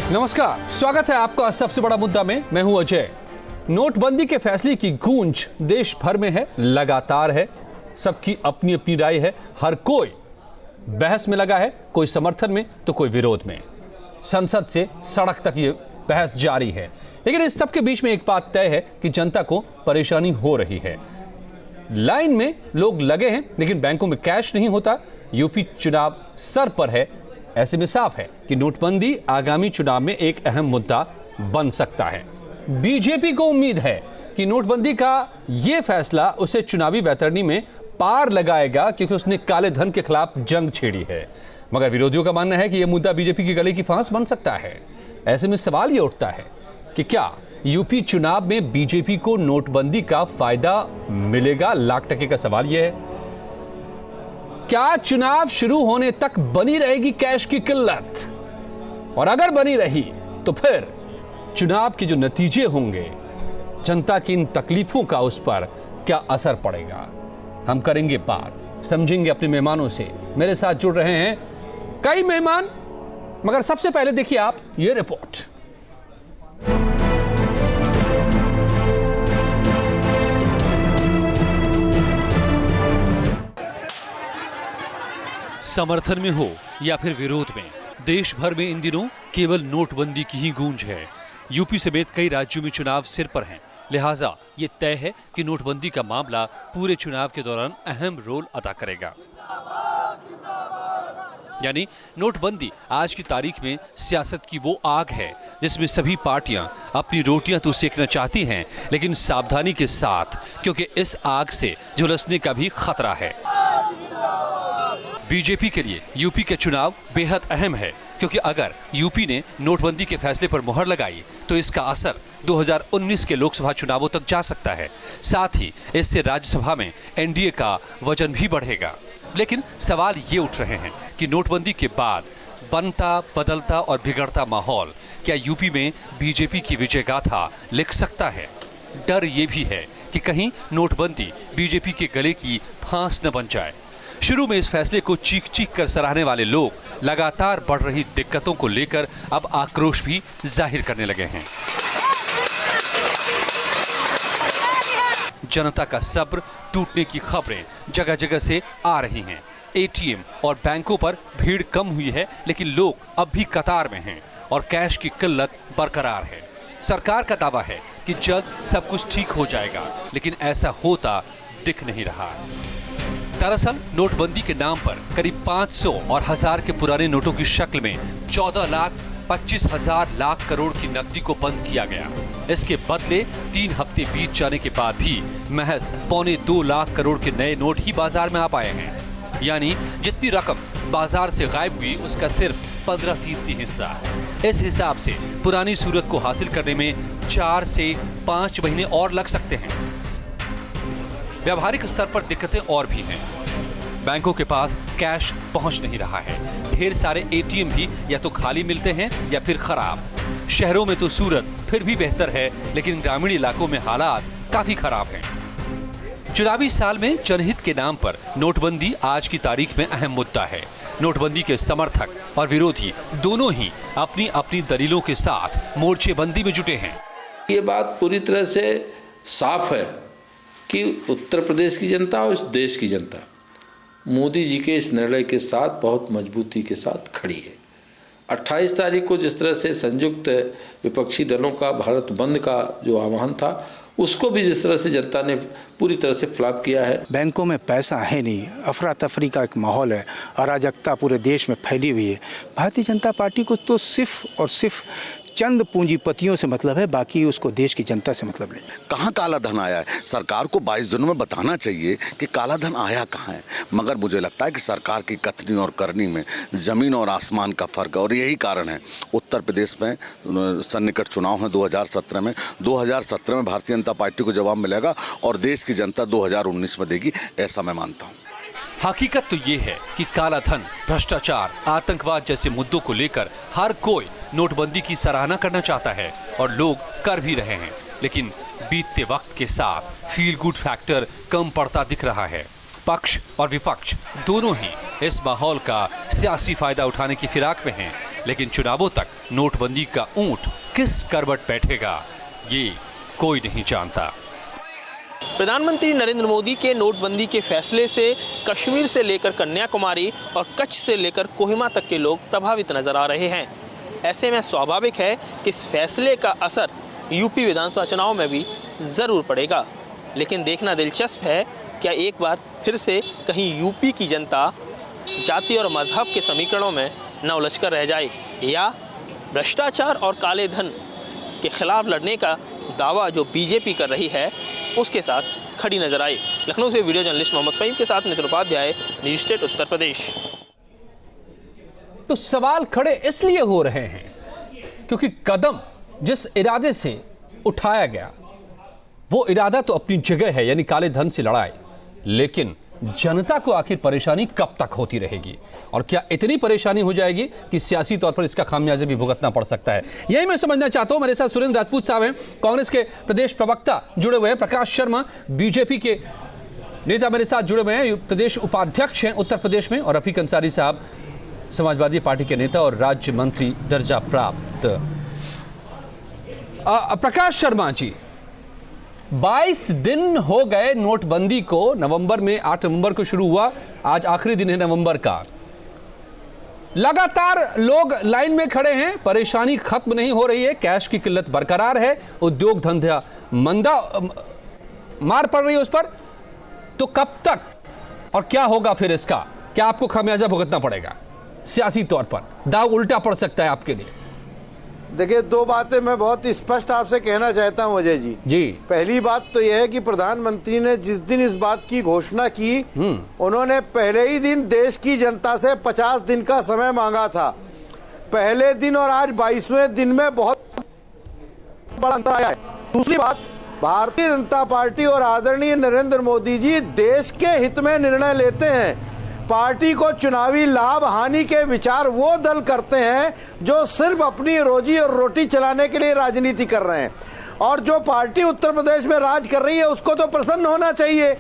नमस्कार, स्वागत है आपका सबसे बड़ा मुद्दा में। मैं हूं अजय। नोटबंदी के फैसले की गूंज देश भर में है, लगातार है। सबकी अपनी अपनी राय है, हर कोई बहस में लगा है, कोई समर्थन में तो कोई विरोध में। संसद से सड़क तक ये बहस जारी है। लेकिन इस सब के बीच में एक बात तय है कि जनता को परेशानी हो रही है। लाइन में लोग लगे हैं, लेकिन बैंकों में कैश नहीं होता। यूपी चुनाव सर पर है। ऐसे में साफ है कि नोटबंदी आगामी चुनाव में एक अहम मुद्दा बन सकता है। बीजेपी को उम्मीद है कि नोटबंदी का यह फैसला उसे चुनावी वैतरणी में पार लगाएगा, क्योंकि उसने काले धन के खिलाफ जंग छेड़ी है। मगर विरोधियों का मानना है कि यह मुद्दा बीजेपी के गले की फांस बन सकता है। ऐसे में सवाल यह उठता है कि क्या यूपी चुनाव में बीजेपी को नोटबंदी का फायदा मिलेगा? लाख टके का सवाल यह है। क्या चुनाव शुरू होने तक बनी रहेगी कैश की किल्लत? और अगर बनी रही तो फिर चुनाव के जो नतीजे होंगे, जनता की इन तकलीफों का उस पर क्या असर पड़ेगा? हम करेंगे बात, समझेंगे अपने मेहमानों से। मेरे साथ जुड़ रहे हैं कई मेहमान, मगर सबसे पहले देखिए आप ये रिपोर्ट। समर्थन में हो या फिर विरोध में, देश भर में इन दिनों केवल नोटबंदी की ही गूंज है। यूपी समेत कई राज्यों में चुनाव सिर पर हैं, लिहाजा ये तय है कि नोटबंदी का मामला पूरे चुनाव के दौरान अहम रोल अदा करेगा। यानी नोटबंदी आज की तारीख में सियासत की वो आग है जिसमें सभी पार्टियां अपनी रोटियां तो सेकना चाहती हैं, लेकिन सावधानी के साथ, क्योंकि इस आग से झुलसने का भी खतरा है। बीजेपी के लिए यूपी के चुनाव बेहद अहम है, क्योंकि अगर यूपी ने नोटबंदी के फैसले पर मुहर लगाई तो इसका असर 2019 के लोकसभा चुनावों तक जा सकता है। साथ ही इससे राज्यसभा में एनडीए का वजन भी बढ़ेगा। लेकिन सवाल ये उठ रहे हैं कि नोटबंदी के बाद बनता, बदलता और बिगड़ता माहौल क्या यूपी में बीजेपी की विजय गाथा लिख सकता है? डर ये भी है कि कहीं नोटबंदी बीजेपी के गले की फांस न बन जाए। शुरू में इस फैसले को चीख चीख कर सराहने वाले लोग लगातार बढ़ रही दिक्कतों को लेकर अब आक्रोश भी जाहिर करने लगे हैं। जनता का सब्र टूटने की खबरें जगह जगह से आ रही हैं। एटीएम और बैंकों पर भीड़ कम हुई है, लेकिन लोग अब भी कतार में हैं और कैश की किल्लत बरकरार है। सरकार का दावा है कि जल्द सब कुछ ठीक हो जाएगा, लेकिन ऐसा होता दिख नहीं रहा। दरअसल नोटबंदी के नाम पर करीब 500 और 1000 के पुराने नोटों की शक्ल में 14,25,000 लाख करोड़ की नकदी को बंद किया गया। इसके बदले 3 हफ्ते बीत जाने के बाद भी महज 1.25 लाख करोड़ के नए नोट ही बाजार में आ पाए हैं। यानी जितनी रकम बाजार से गायब हुई उसका सिर्फ 15% हिस्सा है। इस हिसाब से पुरानी सूरत को हासिल करने में 4 से 5 महीने और लग सकते हैं। व्यावहारिक स्तर पर दिक्कतें और भी हैं। बैंकों के पास कैश पहुंच नहीं रहा है। ढेर सारे एटीएम भी या तो खाली मिलते हैं या फिर खराब। शहरों में तो सूरत फिर भी बेहतर है, लेकिन ग्रामीण इलाकों में हालात काफी खराब हैं। चुनावी साल में जनहित के नाम पर नोटबंदी आज की तारीख में अहम मुद्दा है। नोटबंदी के समर्थक और विरोधी दोनों ही अपनी अपनी दलीलों के साथ मोर्चेबंदी में जुटे हैं। ये बात पूरी तरह से साफ है कि उत्तर प्रदेश की जनता और इस देश की जनता मोदी जी के इस निर्णय के साथ बहुत मजबूती के साथ खड़ी है। 28 तारीख को जिस तरह से संयुक्त विपक्षी दलों का भारत बंद का जो आह्वान था, उसको भी जिस तरह से जनता ने पूरी तरह से फ्लॉप किया है। बैंकों में पैसा है नहीं, अफरा तफरी का एक माहौल है, अराजकता पूरे देश में फैली हुई है। भारतीय जनता पार्टी को तो सिर्फ और सिर्फ चंद पूंजीपतियों से मतलब है, बाकी उसको देश की जनता से मतलब नहीं। कहाँ काला धन आया है? सरकार को 22 दिनों में बताना चाहिए कि काला धन आया कहाँ है। मगर मुझे लगता है कि सरकार की कथनी और करनी में जमीन और आसमान का फर्क है, और यही कारण है उत्तर प्रदेश में सन्निकट चुनाव है 2017 में। 2017 में भारतीय जनता पार्टी को जवाब मिलेगा और देश की जनता 2019 में देगी, ऐसा मैं मानता हूँ। हकीकत तो ये है कि काला धन, भ्रष्टाचार, आतंकवाद जैसे मुद्दों को लेकर हर कोई नोटबंदी की सराहना करना चाहता है और लोग कर भी रहे हैं। लेकिन बीतते वक्त के साथ फील गुड फैक्टर कम पड़ता दिख रहा है। पक्ष और विपक्ष दोनों ही इस माहौल का सियासी फायदा उठाने की फिराक में हैं। लेकिन चुनावों तक नोटबंदी का ऊंट किस करवट बैठेगा ये कोई नहीं जानता। प्रधानमंत्री नरेंद्र मोदी के नोटबंदी के फैसले से कश्मीर से लेकर कन्याकुमारी और कच्छ से लेकर कोहिमा तक के लोग प्रभावित नजर आ रहे हैं। ऐसे में स्वाभाविक है कि इस फैसले का असर यूपी विधानसभा चुनाव में भी ज़रूर पड़ेगा। लेकिन देखना दिलचस्प है, क्या एक बार फिर से कहीं यूपी की जनता जाति और मजहब के समीकरणों में न उलझकर रह जाए, या भ्रष्टाचार और काले धन के खिलाफ लड़ने का दावा जो बीजेपी कर रही है उसके साथ खड़ी नजर आई। लखनऊ से वीडियो जर्नलिस्ट मोहम्मद फहीम के साथ नितिन उपाध्याय, न्यूज स्टेट उत्तर प्रदेश। तो सवाल खड़े इसलिए हो रहे हैं क्योंकि कदम जिस इरादे से उठाया गया वो इरादा तो अपनी जगह है, यानी काले धन से लड़ाई, लेकिन जनता को आखिर परेशानी कब तक होती रहेगी और क्या इतनी परेशानी हो जाएगी कि सियासी तौर पर इसका खामियाजा भी भुगतना पड़ सकता है। यही मैं समझना चाहता हूं। मेरे साथ सुरेंद्र राजपूत साहब हैं, कांग्रेस के प्रदेश प्रवक्ता जुड़े हुए हैं, प्रकाश शर्मा बीजेपी के नेता मेरे साथ जुड़े हुए हैं, प्रदेश उपाध्यक्ष हैं उत्तर प्रदेश में, और रफीक अंसारी साहब समाजवादी पार्टी के नेता और राज्य मंत्री दर्जा प्राप्त। प्रकाश शर्मा जी, 22 दिन हो गए नोटबंदी को, नवंबर में 8 नवंबर को शुरू हुआ, आज आखिरी दिन है नवंबर का। लगातार लोग लाइन में खड़े हैं, परेशानी खत्म नहीं हो रही है, कैश की किल्लत बरकरार है, उद्योग धंधा मंदा मार पड़ रही है उस पर। तो कब तक और क्या होगा फिर इसका? क्या आपको खामियाजा भुगतना पड़ेगा सियासी तौर पर? दाव उल्टा पड़ सकता है आपके लिए। देखिए, दो बातें मैं बहुत स्पष्ट आपसे कहना चाहता हूं अजय जी। पहली बात तो यह है कि प्रधानमंत्री ने जिस दिन इस बात की घोषणा की, उन्होंने पहले ही दिन देश की जनता से 50 दिन का समय मांगा था। पहले दिन और आज 22वें दिन में बहुत बड़ा अंतर आया है। दूसरी बात, भारतीय जनता पार्टी और आदरणीय नरेंद्र मोदी जी देश के हित में निर्णय लेते हैं। पार्टी को चुनावी लाभ हानि के विचार वो दल करते हैं जो सिर्फ अपनी रोजी और रोटी चलाने के लिए राजनीति कर रहे हैं, और जो पार्टी उत्तर प्रदेश में राज कर रही है उसको तो प्रसन्न होना चाहिए।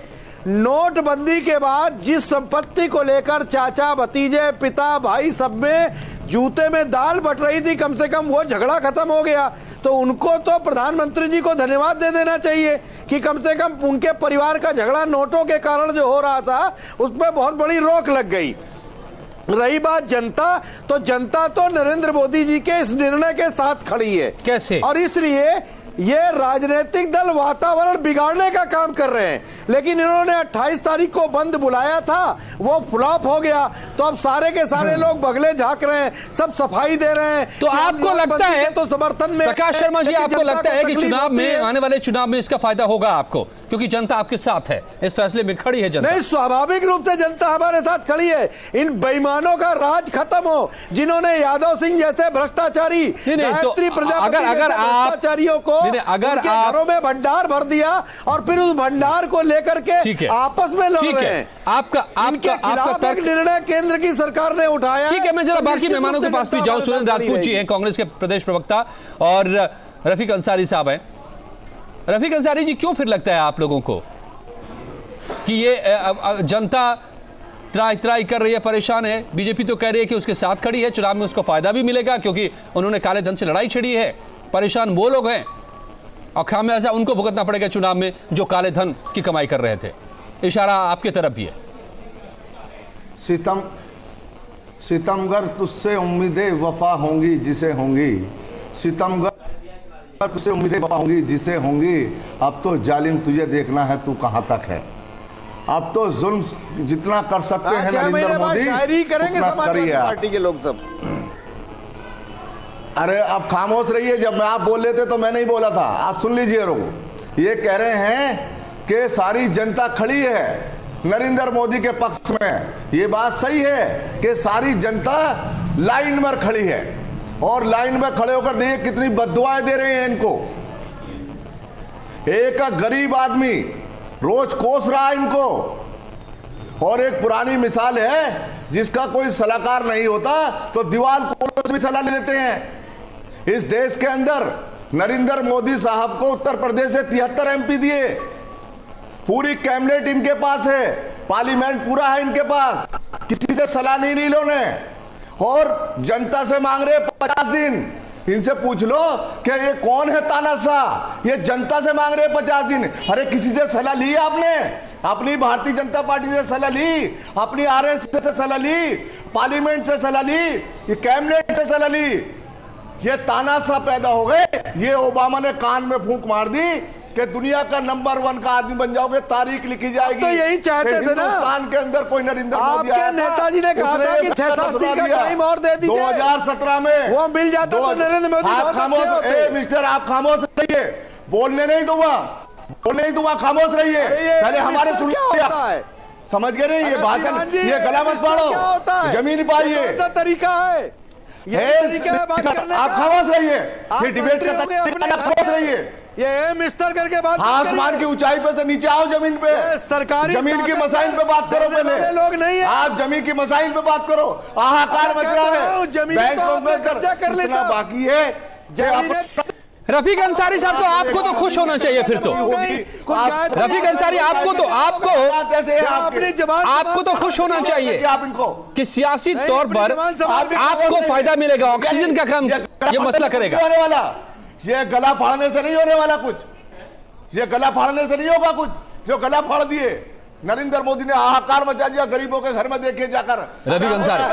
नोटबंदी के बाद जिस संपत्ति को लेकर चाचा भतीजे पिता भाई सब में जूते में दाल बट रही थी, कम से कम वो झगड़ा खत्म हो गया। तो उनको तो प्रधानमंत्री जी को धन्यवाद दे देना चाहिए कि कम से कम उनके परिवार का झगड़ा नोटों के कारण जो हो रहा था उसमें बहुत बड़ी रोक लग गई। रही बात जनता, तो जनता तो नरेंद्र मोदी जी के इस निर्णय के साथ खड़ी है। कैसे? और इसलिए ये राजनीतिक दल वातावरण बिगाड़ने का काम कर रहे हैं, लेकिन इन्होंने 28 तारीख को बंद बुलाया था, वो फ्लॉप हो गया। तो अब सारे के सारे लोग बगले झांक रहे हैं, सब सफाई दे रहे हैं। तो आपको लगता है, तो समर्थन में प्रकाश शर्मा जी, आपको लगता है कि चुनाव में, आने वाले चुनाव में इसका फायदा होगा आपको, क्योंकि जनता आपके साथ है, इस फैसले में खड़ी है जनता? नहीं, स्वाभाविक रूप से जनता हमारे साथ खड़ी है। इन बेईमानों का राज खत्म हो, जिन्होंने यादव सिंह जैसे भ्रष्टाचारी, गायत्री प्रजापति जैसे भ्रष्टाचारियों को अगर आप घरों में भंडार भर दिया और फिर उस भंडार को लेकर के आपस में लड़ रहे हैं। आपका तर्क निर्णय केंद्र की सरकार ने उठाया। ठीक है, मैं जरा बाकी मेहमानों के पास भी जाऊं। सुरेंद्र राजपूत जी हैं, कांग्रेस के प्रदेश प्रवक्ता, और रफीक अंसारी साहब हैं। रफीक अंसारी जी, क्यों फिर लगता है आप लोगों को कि ये जनता त्राई कर रही है, परेशान है? बीजेपी तो कह रही है कि उसके साथ खड़ी है, चुनाव में उसको फायदा भी मिलेगा क्योंकि उन्होंने काले धन से लड़ाई छिड़ी है। परेशान वो लोग हैं और खामियाजा उनको भुगतना पड़ेगा चुनाव में जो काले धन की कमाई कर रहे थे। इशारा आपके तरफ भी है। सितमगर तुझसे उम्मीदें वफा होंगी जिसे होंगी, सितमगर तुझसे उम्मीदें वफा होंगी जिसे होंगी। अब तो जालिम तुझे देखना है तू कहाँ तक है। अब तो जुल्म जितना कर सकते हैं नरेंद्र मोदी उतना करिए। पार्टी के लोग सब, अरे अब खामोश रहिए। जब मैं आप बोल रहे थे तो मैं नहीं बोला था, आप सुन लीजिए। लोग ये कह रहे हैं कि सारी जनता खड़ी है नरेंद्र मोदी के पक्ष में। ये बात सही है कि सारी जनता लाइन में खड़ी है, और लाइन में खड़े होकर देखिए कितनी बद्दुआएं दे रहे हैं इनको। एक गरीब आदमी रोज कोस रहा है इनको, और एक पुरानी मिसाल है, जिसका कोई सलाहकार नहीं होता तो दीवार को भी सलाह लेते हैं। इस देश के अंदर नरेंद्र मोदी साहब को उत्तर प्रदेश से 73 एमपी दिए, पूरी कैबिनेट इनके पास है, पार्लियामेंट पूरा है इनके पास, किसी से सलाह नहीं ली इन्होंने। और जनता से मांग रहे 50 दिन। इनसे पूछ लो कि ये कौन है तानाशाह, ये जनता से मांग रहे 50 दिन। अरे किसी से सलाह ली आपने? अपनी भारतीय जनता पार्टी से सलाह ली, अपनी आरएसएस से सलाह ली, पार्लियामेंट से सलाह ली, ये कैबिनेट से सलाह ली। ये तानाशाह पैदा हो गए। ये ओबामा ने कान में फूंक मार दी कि दुनिया का नंबर 1 का आदमी बन जाओगे, तारीख लिखी जाएगी। तो यही चाहते थे ना, हिंदुस्तान के अंदर कोई नरेंद्र मोदी आपके नेताजी ने कहा था कि 6 का टाइम और दे दीजिए, 2017 में वो मिल जाता तो नरेंद्र मोदी आप खामोश, मिस्टर आप खामोश रहिए, बोलने नहीं दूंगा, बोलने नहीं दूंगा, खामोश रहिए। पहले हमारे सुन लिया, समझ गए नहीं? ये भाषण, ये गला मत फाड़ो, जमीन पाइए, तरीका है, आप खामोश रहिए, ये डिबेट का तरीका, खामोश रहिए। ये मिस्टर करके बात, आसमान की ऊंचाई पे से नीचे आओ, जमीन पे, सरकारी जमीन की मसाइल पे बात करो। पहले लोग नहीं है, आप जमीन की मसाइल पे बात करो। हाहाकार मच रहा है, बैंकों में कितना बाकी है। रफीक अंसारी साहब, तो आपको तो खुश होना चाहिए फिर तो। रफीक अंसारी, आपको तो खुश होना चाहिए कि सियासी तौर पर आपको फायदा मिलेगा, ऑक्सीजन का काम ये मसला करेगा। ये गला फाड़ने से नहीं होने वाला कुछ, ये गला फाड़ने से नहीं होगा कुछ। जो गला फाड़ दिए नरेंद्र मोदी ने, हाहाकार मचा दिया गरीबों के घर में, देखिए जाकर। रफीक अंसारी,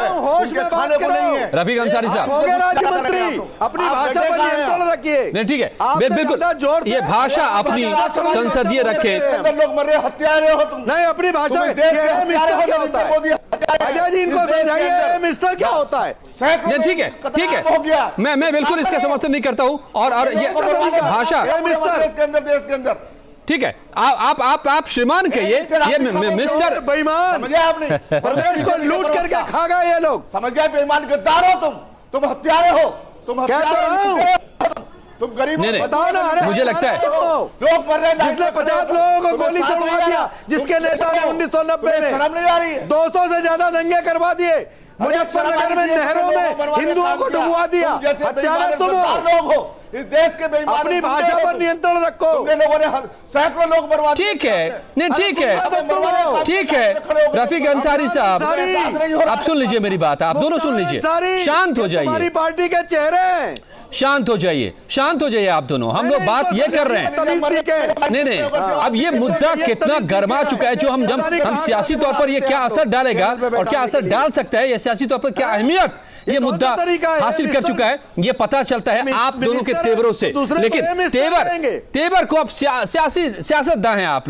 खाने को नहीं है। रफीक अंसारी साहब, राज्य मंत्री, अपनी भाषा पर नियंत्रण रखिए। नहीं, ठीक है, बिल्कुल, ये भाषा अपनी संसदीय रखे। लोग मर रहे, हत्यारे हो तुम। नहीं, अपनी भाषा में इनको समझाइए मिस्टर क्या होता है। ठीक है, ठीक है, मैं बिल्कुल इसका समर्थन नहीं करता हूँ। और ये भाषा देश के अंदर ठीक है, आप श्रीमान कहिए, ये मिस्टर बेईमान, समझे आपने? प्रदेश को लूट करके खा गए ये लोग, समझ गए? बेईमान गद्दार हो तुम हत्यारे हो, तुम हत्यारे, तुम गरीब। बताओ ना, मुझे लगता है लोग मर रहे, जिसने 50 लोगों को गोली चलवा दिया, जिसके नेता ने 1990 में शर्म नहीं आ रही? 200 से ज्यादा दंगे करवा दिए, मुजफ्फरनगर में नहरों में हिंदुओं को डुबवा दिया। हत्यारे तुम हो, इस देश के बेईमान। अपनी भाषा पर नियंत्रण रखो। लोगों ने सैकड़ों लोग बर्बाद। ठीक है, नहीं ठीक है, ठीक है। रफीक अंसारी साहब, आप सुन लीजिए मेरी बात, आप दोनों सुन लीजिए, शांत हो जाइए। हमारी पार्टी के चेहरे, शांत हो जाइए, शांत हो जाइए आप दोनों। हम लोग बात ये कर रहे हैं, नहीं, अब ये मुद्दा कितना गर्मा चुका है, जो हम सियासी तौर पर ये क्या असर डालेगा और क्या असर डाल सकता है, ये सियासी तौर पर क्या अहमियत ये मुद्दा हासिल कर चुका है, ये पता चलता है आप दोनों के तेवरों से। लेकिन तेवर को आप सियासतदान हैं आप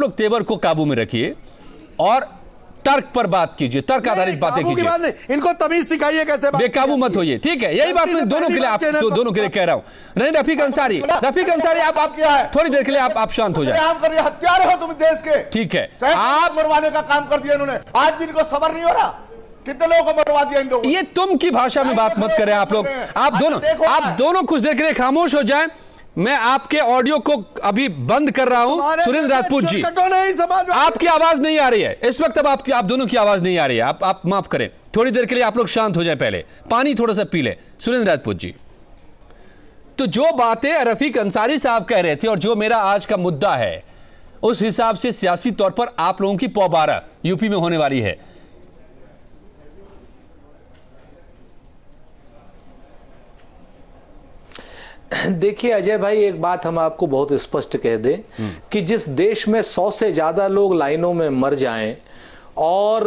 लोग तेवर को काबू में रखिए और तर्क पर बात कीजिए, तर्क आधारित बातें कीजिए। इनको तमीज सिखाइए कैसे बात, बेकाबू मत होइए, ठीक है? यही बात मैं दोनों के लिए, आप दोनों के लिए कह रहा हूं। नहीं, रफीक अंसारी, आप थोड़ी देर के लिए आप शांत हो जाए। हत्यारे हो तुम देश के, ठीक है? आप मरवाने का काम कर दिया इन्होंने, आज भी इनको सबर नहीं हो रहा। कितने लोगों को मरवा दिया इन लोगों। ये तुम की भाषा में बात मत करें आप लोग, आप दोनों कुछ देर के लिए खामोश हो जाएं। मैं आपके ऑडियो को अभी बंद कर रहा हूं। सुरेंद्र राजपूत जी, आपकी आवाज नहीं आ रही है इस वक्त, अब आप दोनों की आवाज नहीं आ रही है। आप माफ करें, थोड़ी देर के लिए आप लोग शांत हो जाएं, पहले पानी थोड़ा सा पी ले। सुरेंद्र राजपूत जी, तो जो बातें रफीक अंसारी साहब कह रहे थे और जो मेरा आज का मुद्दा है, उस हिसाब से सियासी तौर पर आप लोगों की पौबारा यूपी में होने वाली है। देखिए अजय भाई, एक बात हम आपको बहुत स्पष्ट कह दें कि जिस देश में 100 से ज्यादा लोग लाइनों में मर जाएं और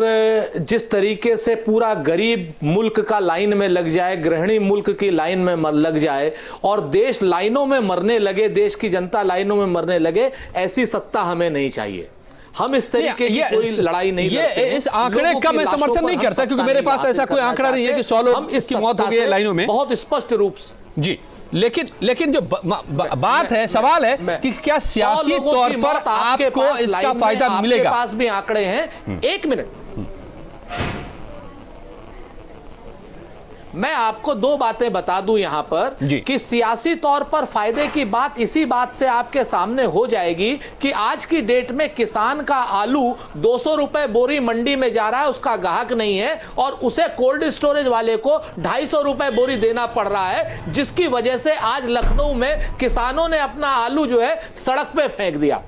जिस तरीके से पूरा गरीब मुल्क का लाइन में लग जाए, गृहिणी मुल्क की लाइन में लग जाए और देश लाइनों में मरने लगे, देश की जनता लाइनों में मरने लगे, ऐसी सत्ता हमें नहीं चाहिए। हम इस तरीके की कोई लड़ाई नहीं लड़ते हैं। इस आंकड़े का मैं समर्थन नहीं करता, क्योंकि मेरे पास ऐसा कोई आंकड़ा नहीं है कि 100 लोग की मौत हो गई है लाइनों में, बहुत स्पष्ट रूप से जी। लेकिन जो बात है, सवाल है कि क्या सियासी तौर पर आपको इसका फायदा मिलेगा? आपके पास भी आंकड़े हैं, एक मिनट, मैं आपको दो बातें बता दूं यहां पर कि सियासी तौर पर फायदे की बात इसी बात से आपके सामने हो जाएगी कि आज की डेट में किसान का आलू 200 रुपए बोरी मंडी में जा रहा है, उसका ग्राहक नहीं है और उसे कोल्ड स्टोरेज वाले को 250 रुपए बोरी देना पड़ रहा है, जिसकी वजह से आज लखनऊ में किसानों ने अपना आलू जो है सड़क पे फेंक दिया।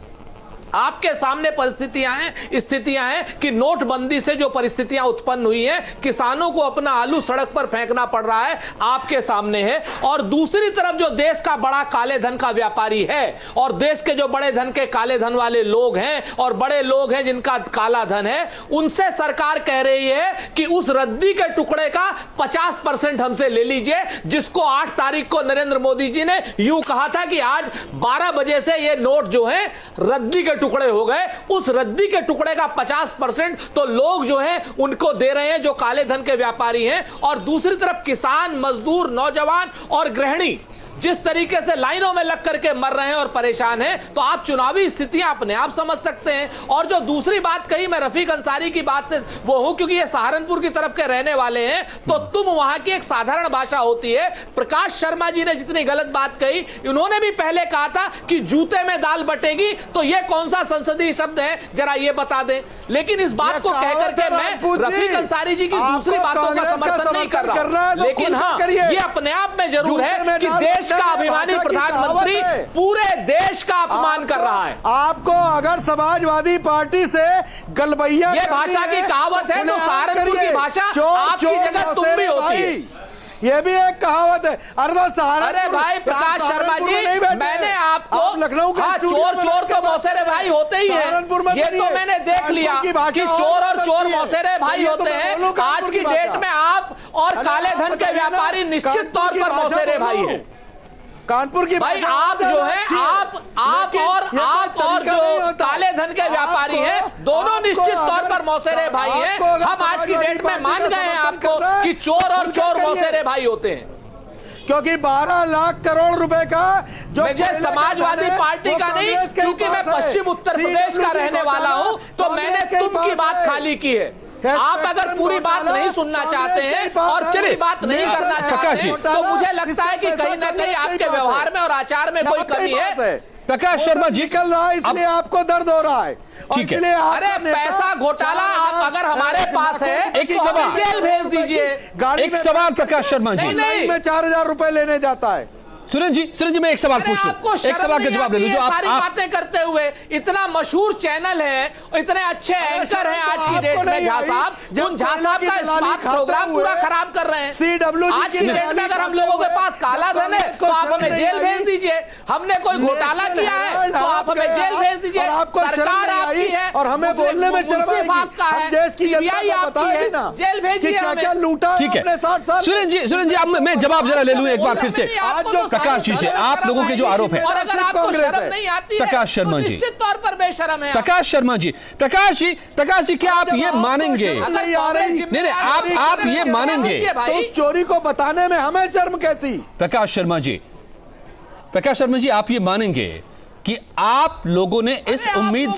आपके सामने परिस्थितियां हैं, स्थितियां हैं कि नोटबंदी से जो परिस्थितियां उत्पन्न हुई हैं, किसानों को अपना आलू सड़क पर फेंकना पड़ रहा है, आपके सामने है। और दूसरी तरफ जो देश का बड़ा काले धन का व्यापारी है और देश के जो बड़े धन के काले धन वाले लोग हैं और बड़े लोग हैं जिनका काला धन है, उनसे सरकार कह रही है कि उस रद्दी के टुकड़े का 50% हमसे ले लीजिए, जिसको 8 तारीख को नरेंद्र मोदी जी ने यूं कहा था कि आज 12 बजे से ये नोट जो है रद्दी के टुकड़े हो गए। उस रद्दी के टुकड़े का 50% तो लोग जो हैं उनको दे रहे हैं जो काले धन के व्यापारी हैं। और दूसरी तरफ किसान, मजदूर, नौजवान और गृहिणी जिस तरीके से लाइनों में लग करके मर रहे हैं और परेशान हैं, तो आप चुनावी स्थितियां अपने आप समझ सकते हैं। और जो दूसरी बात कही, मैं रफीक अंसारी की बात से वो हूं क्योंकि ये सहारनपुर की तरफ के रहने वाले हैं, तो तुम वहां की एक साधारण भाषा होती है। प्रकाश शर्मा जी ने जितनी गलत बात कही, उन्होंने भी पहले कहा था कि जूते में दाल बटेगी, तो ये कौन सा संसदीय शब्द है जरा ये बता दें। लेकिन इस बात को कहकर के मैं रफीक अंसारी जी की दूसरी बातों का समर्थन नहीं कर रहा, लेकिन हाँ, ये अपने आप में जरूर है कि देश का अभिमानी प्रधानमंत्री पूरे देश का अपमान कर रहा है। आपको अगर समाजवादी पार्टी से गलबैया, ये भाषा की कहावत है, तो सहारनपुर की भाषा आपकी जगह तुम भी होती। ये भी एक कहावत है। अरे भाई प्रकाश शर्मा जी, मैंने आपको लखनऊ हाँ, चोर चोर तो मौसेरे भाई होते ही हैं, ये तो मैंने देख लिया कि चोर और चोर मौसेरे भाई होते हैं। आज की डेट में आप और काले धन के व्यापारी निश्चित तौर पर मौसेरे भाई हैं। कानपुर की भाई आप जो है आप और जो काले धन के व्यापारी हैं, दोनों निश्चित तौर पर मौसेरे भाई हैं। हम आज की डेट में मान गए हैं आपको कि चोर और चोर मौसेरे भाई होते हैं, क्योंकि 12 लाख करोड़ रुपए का जो मुझे समाजवादी पार्टी का नहीं, क्योंकि मैं पश्चिम उत्तर प्रदेश का रहने वाला हूं, तो मैंने तुम की बात खाली की है। आप अगर पूरी बात नहीं सुनना चाहते हैं और पूरी बात नहीं करना चाहते हैं, तो मुझे लगता है कि कहीं ना कहीं आपके व्यवहार में और आचार में कोई कमी है। प्रकाश शर्मा जी निकल रहा है, इसलिए आपको दर्द हो रहा है। ठीक है। अरे पैसा घोटाला आप अगर हमारे पास है, एक सवाल जेल भेज दीजिए। एक सवाल प्रकाश शर्मा जी, नहीं में 4000 रुपए लेने जाता है। सुरेंद्र जी मैं एक सवाल पूछ लूं, एक सवाल का जवाब ले लो। जो सारी बातें करते हुए, इतना मशहूर चैनल है, इतने अच्छे एंकर हैं आज की डेट में झा साहब, उन झा साहब का स्मार्ट प्रोग्राम पूरा खराब कर रहे हैं। आज की डेट में अगर हम लोगों के पास काला धन है तो आप हमें जेल भेज दीजिए। हमने कोई घोटाला किया है तो आप हमें जेल भेज दीजिए। सरकार आपकी है और हमें बोलने में सिर्फ आपका है, सीबीआई आपकी है, जेल भेजिए हमें। ठीक है सुरेंद्र जी, अब मैं जवाब जरा ले लूं एक बार फिर से प्रकाश जी से। आप लोगों के जो आरोप है, और अगर आपको शर्म नहीं आती है, प्रकाश शर्मा जी निश्चित तौर पर बेशर्म है। प्रकाश शर्मा जी, प्रकाश जी क्या आप ये मानेंगे? नहीं आप ये मानेंगे तो उस चोरी को बताने में हमें शर्म कैसी? प्रकाश शर्मा जी आप ये मानेंगे कि आप लोगों ने इस उम्मीद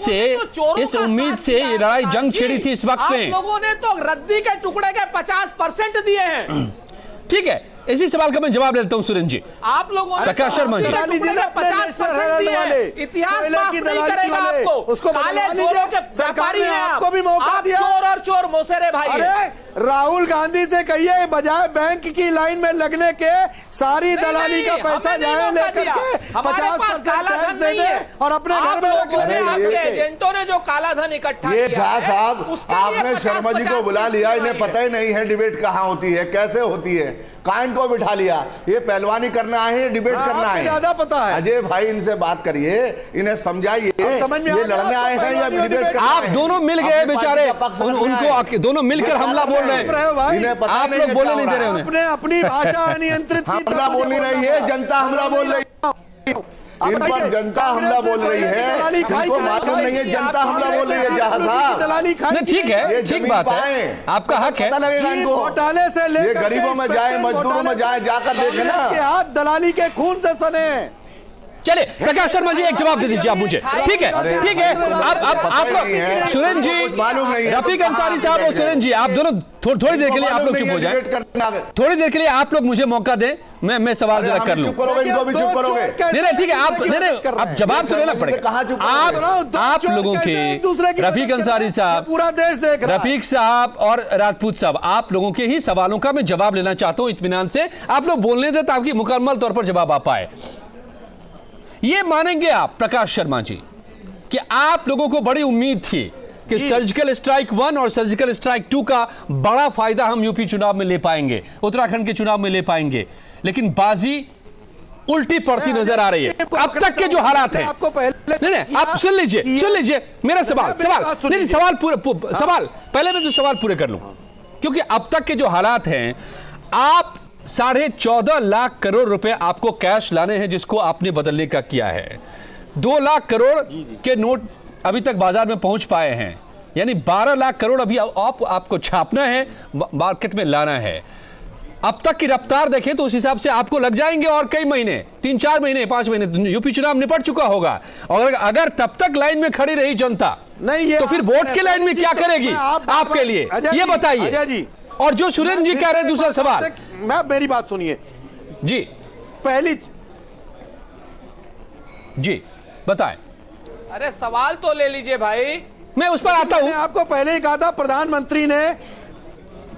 से ये लड़ाई जंग छेड़ी थी इस वक्त में? आप लोगों ने तो रद्दी के टुकड़े के 50% दिए हैं। ठीक है, इसी सवाल का मैं जवाब देता हूं सुरेंद्र जी। आप लोगों ने प्रकाश शर्मा जी 50% दिए, इतिहास माफ नहीं करेगा आपको। उसको काले चोरों के व्यापारी हैं आपको भी मौका दिया। चोर और चोर मौसेरे भाई। अरे राहुल गांधी से कहिए, बजाय बैंक की लाइन में लगने के सारी दलाली का पैसा जाए लेकर के 50% काला धन नहीं है और अपने घर में आपके एजेंटों ने जो काला धन इकट्ठा ये झा साहब, आपने शर्मा जी को बुला लिया, इन्हें पता ही नहीं है डिबेट कहाँ होती है, कैसे होती है। काइन को बिठा लिया, ये पहलवानी करना है, डिबेट करना है, ज्यादा पता है। अजय भाई इनसे बात करिए, इन्हें समझाइए, ये लड़ने आए हैं या डिबेट करना है? आप दोनों मिल गए बेचारे, उनको दोनों मिलकर हमला बोल रहे हैं। इन्हें पता आप लोग बोलने नहीं दे रहे उन्हें। अपने अपनी भाषा नियंत्रित हमला बोल नहीं रही है, जनता हमला बोल रही है। इन पर जनता हमला बोल रही है, इनको मालूम नहीं है जनता हमला बोल रही है। जहां साहब ठीक है, ठीक बात है, आपका हक है। पता लगेगा इनको, घोटाले से ये गरीबों में जाए, मजदूरों में जाए, जाकर देखे ना, हाथ दलाली के खून से सने। चले प्रकाश शर्मा जी एक जवाब दे दीजिए आप मुझे। ठीक है आप सुरेंद्र जी, मालूम नहीं है, रफीक अंसारी साहब और सुरेंद्र जी, आप दोनों थोड़ी देर के लिए आप लोग चुप हो जाएं। थोड़ी देर के लिए आप लोग मुझे मौका दें, मैं सवाल जरा कर लूं। चुप करोगे, इनको भी चुप करोगे? नहीं ठीक है, आप जवाब तो देना पड़ेगा। आप लोगों के रफीक अंसारी साहब, पूरा देश देख रहा है, रफीक साहब और राजपूत साहब, आप लोगों के ही सवालों का मैं जवाब लेना चाहता हूं इत्मीनान से। आप लोग बोलने दें ताकि मुकम्मल तौर पर जवाब आ पाए। ये मानेंगे आप प्रकाश शर्मा जी कि आप लोगों को बड़ी उम्मीद थी कि सर्जिकल स्ट्राइक 1 और सर्जिकल स्ट्राइक 2 का बड़ा फायदा हम यूपी चुनाव में ले पाएंगे, उत्तराखंड के चुनाव में ले पाएंगे, लेकिन बाजी उल्टी पड़ती नजर आ रही है। अब तक के जो हालात हैं, नहीं आप सुन लीजिए मेरा सवाल पहले मैं तो सवाल पूरे कर लूं, क्योंकि अब तक के जो हालात हैं, आप 14.5 लाख करोड़ रुपए आपको कैश लाने हैं, जिसको आपने बदलने का किया है। 2 लाख करोड़ के नोट अभी तक बाजार में पहुंच पाए हैं, यानी 12 लाख करोड़ अभी आपको छापना है, मार्केट में लाना है। अब तक की रफ्तार देखें तो उस हिसाब से आपको लग जाएंगे और कई महीने, 3-4 महीने, 5 महीने, यूपी चुनाव निपट चुका होगा। और अगर तब तक लाइन में खड़ी रही जनता, नहीं तो फिर वोट के लाइन में क्या करेगी आपके लिए, ये बताइए। और जो सुरेंद्र जी कह रहे हैं, दूसरा सवाल, मेरी बात सुनिए जी, पहली जी बताएं। अरे सवाल तो ले लीजिए भाई, मैं उस पर आता हूं। आपको पहले ही कहा था, प्रधानमंत्री ने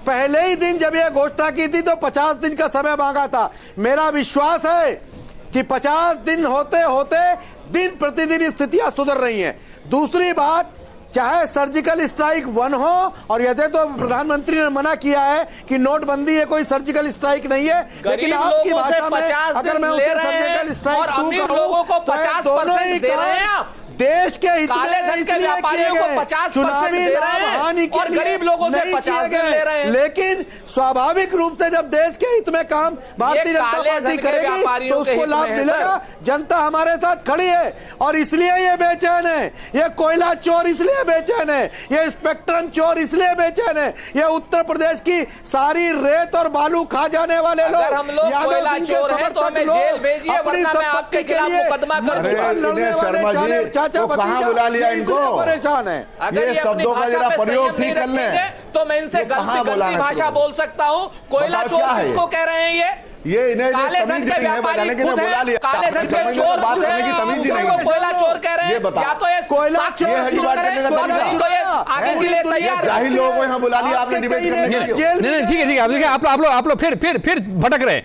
पहले ही दिन जब यह घोषणा की थी तो 50 दिन का समय मांगा था। मेरा विश्वास है कि 50 दिन होते होते दिन प्रतिदिन स्थितियां सुधर रही हैं। दूसरी बात, चाहे सर्जिकल स्ट्राइक 1 हो, और यदि तो प्रधानमंत्री ने मना किया है कि नोटबंदी है, कोई सर्जिकल स्ट्राइक नहीं है, लेकिन आपकी भाषा में अगर मैं उसे सर्जिकल स्ट्राइक 2 लोगों को 50% दे रहे हैं आप, देश के हित काले धन के व्यापारियों को 50% दे रहे हैं और गरीब लोगों से 50 ले रहे हैं। लेकिन स्वाभाविक रूप से जब देश के हित में काम भारतीय जनता पार्टी करेगी तो उसको लाभ मिलेगा। जनता हमारे साथ खड़ी है और इसलिए ये बेचैन है, ये कोयला चोर इसलिए बेचैन है, ये स्पेक्ट्रम चोर इसलिए बेचैन है, ये उत्तर प्रदेश की सारी रेत और बालू खा जाने वाले लोग। हम लोग कोयला चोर हैं तो हमें जेल भेजिए, वरना मैं आपके खिलाफ मुकदमा करूंगा। तो कहाँ बुला लिया इनको? परेशान है। ये शब्दों का जरा प्रयोग ठीक कर लें तो मैं इनसे गंदी भाषा बोल सकता हूँ। कोयला चोर किसको कह रहे हैं? ये इन्हें तमीज नहीं है बताने के लिए बुला लिया। काले धन के चोर बात करने की तमीज ही नहीं है। कोयला चोर कह रहे हैं, या तो ये कोयला चोर बात करने का तरीका आगे के लिए तैयार। जाहिल लोगों को यहाँ बुला लिया आपने डिबेट करने के लिए। नहीं ठीक है, देखिए आप लोग फिर भटक रहे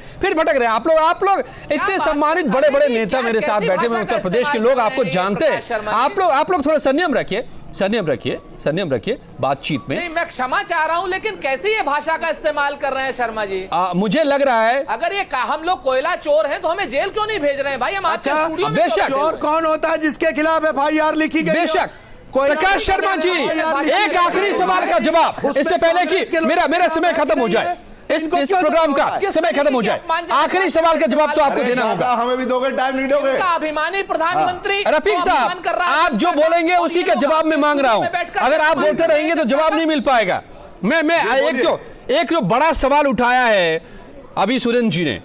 हैं, आप लोग इतने सम्मानित बड़े बड़े नेता मेरे साथ बैठे हुए उत्तर प्रदेश के लोग आपको जानते हैं। आप लोग थोड़ा संयम रखिए बातचीत में। नहीं, मैं क्षमा चाह रहा हूं, लेकिन कैसी ये भाषा का इस्तेमाल कर रहे हैं शर्मा जी? मुझे लग रहा है अगर ये हम लोग कोयला चोर हैं तो हमें जेल क्यों नहीं भेज रहे हैं भाई? हम आपके स्टूडियो में बेशक। चोर कौन होता है जिसके खिलाफ FIR लिखी गई? बेशक। प्रकाश शर्मा जी, एक आखिरी सवाल का जवाब, इससे पहले कि मेरा समय खत्म हो जाए, इस प्रोग्राम का समय खत्म हो जाए, आखिरी सवाल का जवाब तो आपको देना होगा। हमें भी दोगे, टाइम नहीं दोगे? अभिमानी प्रधानमंत्री रफीक साहब, आप जो बोलेंगे उसी का जवाब मैं मांग रहा हूं। अगर आप बोलते रहेंगे तो जवाब नहीं मिल पाएगा। मैं एक जो बड़ा सवाल उठाया है अभी सुरेंद्र जी ने,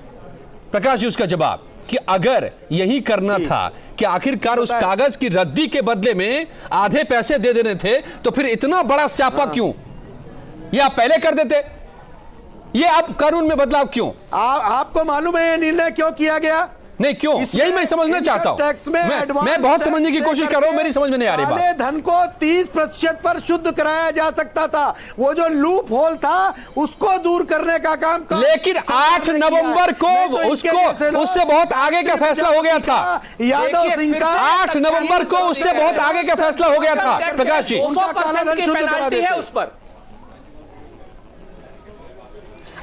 प्रकाश जी, उसका जवाब कि अगर यही करना था कि आखिरकार उस कागज की रद्दी के बदले में आधे पैसे दे देने थे, तो फिर इतना बड़ा स्यापा क्यों? ये आप पहले कर देते, ये आप कानून में बदलाव क्यों? आपको मालूम है ये निर्णय क्यों किया गया? नहीं क्यों, यही मैं समझना चाहता हूं। मैं बहुत समझने की कोशिश कर रहा हूं, मेरी समझ में नहीं आ रही बात। काले धन को 30% पर शुद्ध कराया जा सकता था, वो जो लूप होल था उसको दूर करने का काम लेकिन 8 नवंबर को उससे बहुत आगे का फैसला हो गया था। यादव सिंह का 8 नवंबर को उससे बहुत आगे का फैसला हो गया था। प्रकाश जी, 200% की पेनाल्टी है उस पर।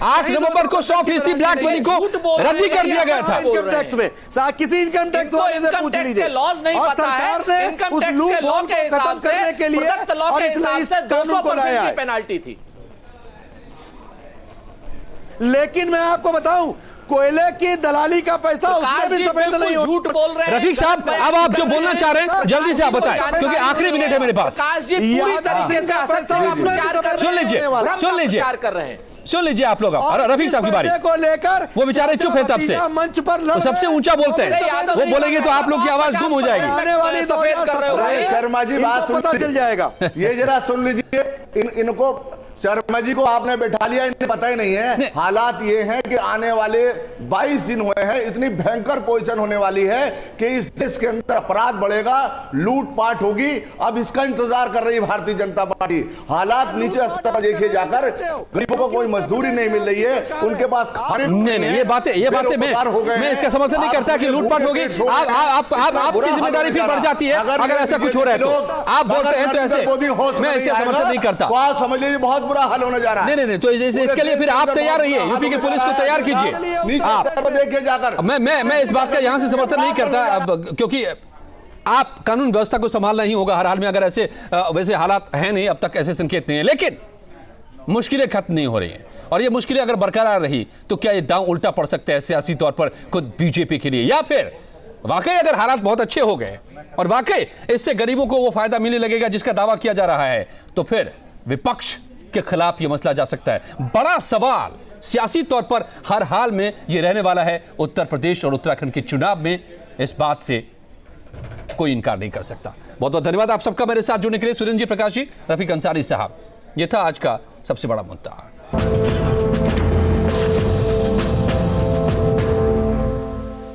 8 नवंबर को 100% ब्लैक मनी को रद्दी कर दिया गया था। इनकम टैक्स में किसी इनकम टैक्स वाले से पूछ लीजिए। लॉज नहीं पता है, इनकम टैक्स के लॉ के हिसाब से, प्रोडक्ट लॉ के हिसाब से 200% की पेनाल्टी थी। लेकिन मैं आपको बताऊं, कोयले की दलाली का पैसा उसमें भी सफेद नहीं हो। झूठ बोल रहे हैं रफीक साहब, अब आप जो बोलना चाह रहे हैं जल्दी से आप बताएं, क्योंकि आखिरी मिनट है मेरे पास। पूरी तरीके से सुन लीजिए आप लोग। रफीक साहब की बारी को लेकर वो बेचारे चुप है तब से, मंच पर वो सबसे ऊंचा बोलते हैं, वो बोलेंगे तो आप लोग की आवाज गुम हो जाएगी। आने वाली शर्मा जी बात पता चल जाएगा। ये जरा सुन लीजिए, इनको शर्मा जी को आपने बैठा लिया, इन्हें पता ही नहीं है। हालात ये हैं कि आने वाले 22 दिन हुए हैं, इतनी भयंकर पोजीशन होने वाली है कि इस देश के अंदर अपराध बढ़ेगा, लूटपाट होगी। अब इसका इंतजार कर रही भारतीय जनता पार्टी। हालात नीचे स्तर पर देखे जाकर गरीबों को कोई मजदूरी नहीं मिल रही है, उनके पास खाने नहीं, ये बातें मैं इसका समर्थन नहीं करता कि लूटपाट होगी। आपकी जिम्मेदारी फिर बढ़ जाती है अगर ऐसा कुछ हो रहा है तो। आप बोलते हैं तो ऐसे, मैं इसका समर्थन नहीं करता। तो आप समझ लीजिए बहुत बुरा हाल होने जा रहा है। नहीं, तो इसके लिए फिर आप तैयार रहिए, यूपी की पुलिस को तैयार कीजिए। देखे जाकर मैं इस बात का यहां से समर्थन नहीं करता, क्योंकि आप कानून व्यवस्था को संभालना ही होगा हर हाल में। अगर ऐसे वैसे हालात हैं नहीं, अब तक ऐसे संकेत नहीं है, लेकिन मुश्किलें खत्म नहीं हो रही हैं। और ये मुश्किलें अगर बरकरार रही तो क्या ये दांव उल्टा पड़ सकता है सियासी तौर पर खुद बीजेपी के लिए, या फिर वाकई अगर हालात बहुत अच्छे हो गए और वाकई इससे गरीबों को वो फायदा मिलने लगेगा जिसका दावा किया जा रहा है, तो फिर विपक्ष के खिलाफ यह मसला जा सकता है। बड़ा सवाल सियासी तौर पर हर हाल में यह रहने वाला है। उत्तर प्रदेश और उत्तराखंड के चुनाव में इस बात से कोई इनकार नहीं कर सकता। बहुत बहुत धन्यवाद आप सबका मेरे साथ जुड़ने के लिए। सुरेंद्र जी, प्रकाश जी, रफीक अंसारी साहब, यह था आज का सबसे बड़ा मुद्दा।